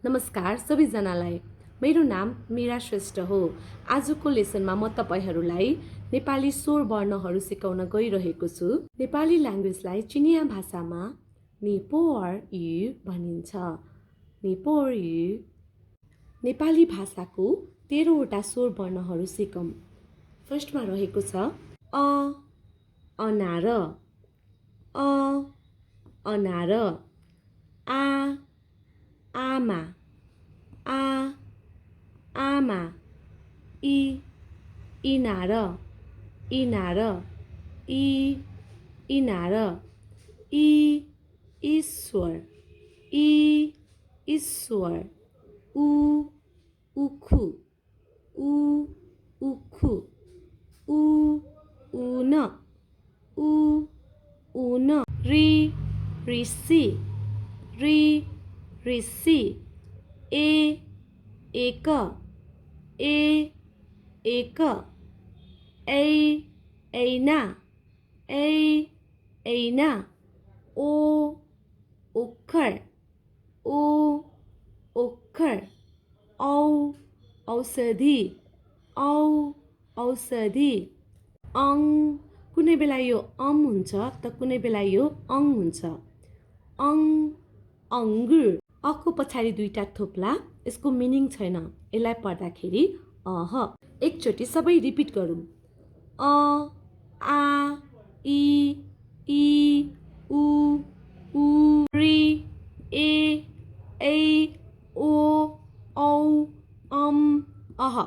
नमस्कार सबैजनालाई। मेरो नाम मीरा श्रेष्ठ हो। आजको लेसनमा म तपाईहरूलाई नेपाली स्वर वर्णहरू सिकाउन गइरहेको छु। नेपाली ल्याङ्ग्वेजलाई चिनिया भाषामा निपोर यु भनिन्छ। निपोर यु। नेपाली भाषाको 13 वटा स्वर वर्णहरू सिकौं। फर्स्टमा रहेको छ अ, अनार, अ, अनार, आ, आमा, आ, आमा, इ, इनार, इनार, इ, इनार, इ, ईश्वर, इ, ईश्वर, उ, उखु, उ, उखु, उ, उन, उ, उन, रि, ऋषि, रि, ऋषि, ए, एक, ए, एक, ऐ, ऐना, ऐ, ऐना, ओ, ओखर, ओ, ओखर, औ, औषधि, औ, औषधि, अङ, कुनै बेला यो अम हुन्छ त कुनै बेला यो अङ हुन्छ। अङ, अङ्गुर। अको पछाडि दुईटा थोप्ला, यसको मिनिङ छैन। यसलाई पढ्दाखेरि अह। एकचोटि सबै रिपिट गरौँ। अ, आ, इ, उ, उ, ऋ, ए, ऐ, ओ, औ, अम, अह।